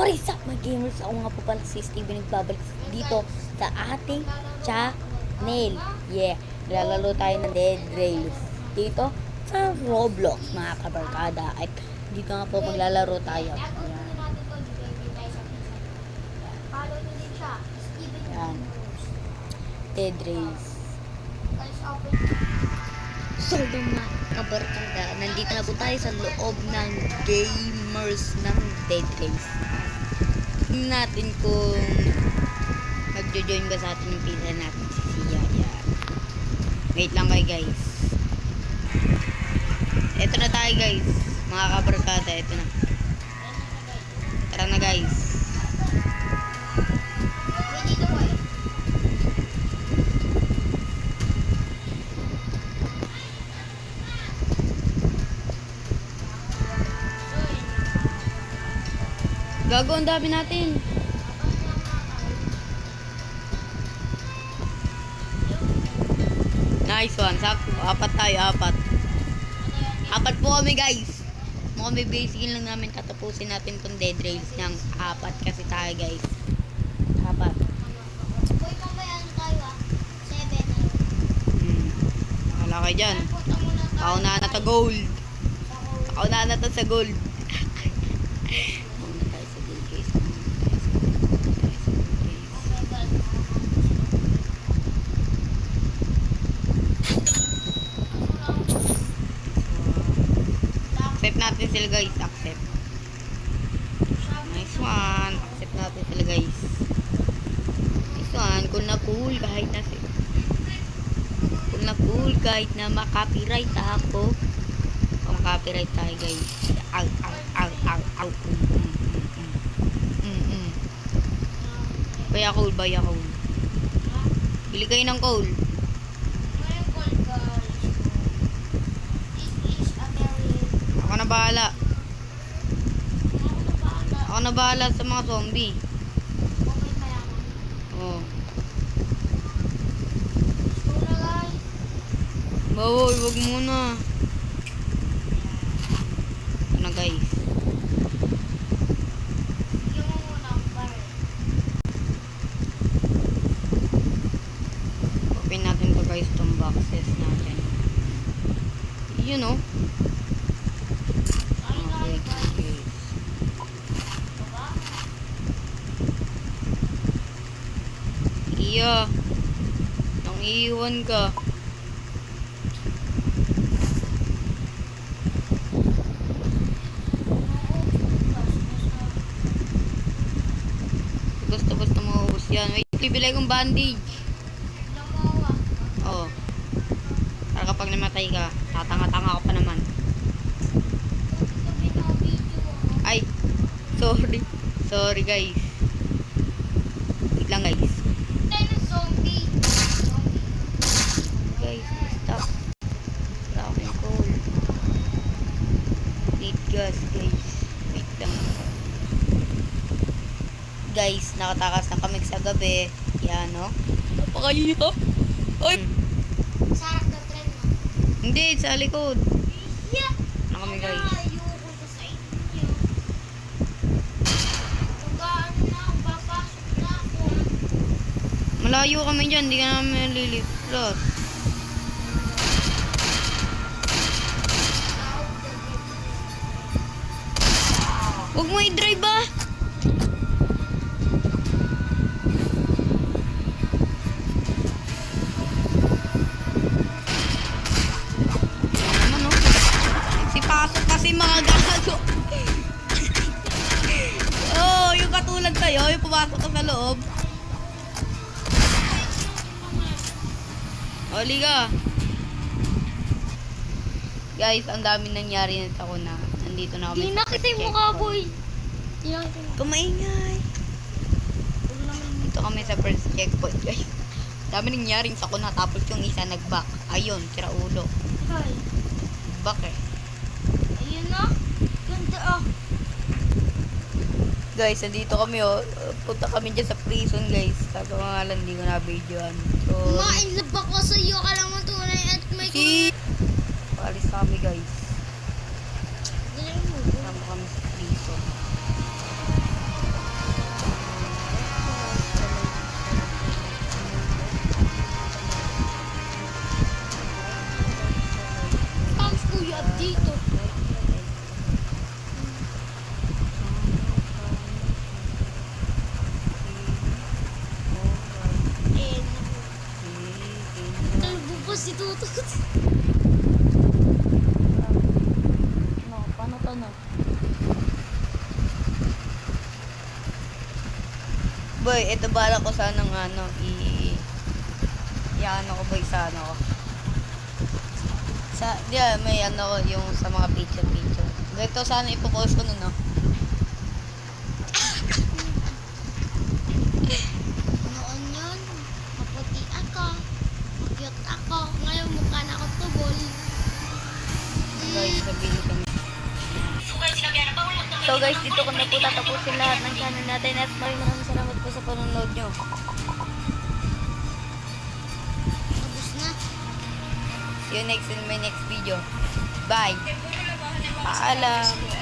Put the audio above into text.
What is up mga gamers? Ako nga po pala si Steven, nagbabalik dito sa ating channel. Yeah, lalaro tayo ng Dead Rails dito sa Roblox mga kabarkada. At dito nga po maglalaro tayo. Yan. Dead Rails. So mga kabarkada, nandito na po tayo sa loob ng gamers ng Dead Rails. Tingnan natin kung magjo-join ba sa atin yung pizza natin si Sia. Yan. Wait lang kayo guys. Eto na tayo guys. Mga kabarkada, eto na. Tara na guys. Gago, ang dami natin. Nice one. Sakto. Apat tayo. Apat po kami guys. Kami basically lang namin tatapusin natin tong Dead Rails ng apat kasi tayo guys. Apat. Uy, mamaya ano tayo ah? 7. Wala kayo dyan. Paunahan na to gold. Paunahan na to sa gold. Accept natin sila guys, accept. Nice one. Accept natin sila guys. Nice one. Cool na cool kahit na cool kahit na makapiright ako. O makapiright tayo guys. Au. Baya cool. Bili kayo ng coal. Ako na bahala sa mga zombie. Oh. Bawoy, wag muna. Ano guys? Open natin to guys, itong boxes natin. You know. Iya. Nang iiwan ka. Basta maubos yan. Wait, bibili kong bandage. Oo. Para kapag namatay ka, tatanga-tanga ko pa naman. Ay. Sorry guys. Wait lang guys. Guys, stop. Wala akong coal. Need gas guys. Wait lang. Guys, nakatakas na kami sa gabi. Yan no. Napakahirap. Oy! Sarap na tren mo. Hindi, sa likod. Yeah. Ano kami guys? Ayoko ko sa inyo. Tugaan na ako, papasok na ako. Malayo kami dyan, hindi ka namin liliplos. Huwag mo i-drive ba? Ano? Nagsipasok kasi mga gago. Oh, yung katulad sa'yo, yung pumasok ka sa loob. Oli ka. Guys, ang dami nangyari na ako na nandito na kami. Di nakita yung mukha, boy. Di nakita yung mukha. Kumaingay. Dito kami sa first checkpoint, guys. Dami nangyaring sa kuna tapos yung isa nag-back. Ayun, tira ulo. Ay, Back eh. ayun na. Ganda ah. Guys, nandito kami oh. Punta kami dyan sa prison, guys. Kaso nga lang, hindi ko na-videoan. So, Mailap ako sa iyo. Akala mo tunay at may Paalis na kami, guys. Galing mo. Kasama kami sa prison. Boy, ito bala ko sana ng ano, i-ano ko boy sa ano ko. Sa, may ano ko yung sa mga picture. Ganito sana ipopost ko nun, no? Noon yun, maputi ako. Cute ako. Ngayon mukha na ako tubol. Guys, sabihin kami. So guys, dito ko na po tatapusin lahat ng channel natin at maraming salamat po sa panonood nyo. Tapos na. See you next in my next video. Bye! Paalam!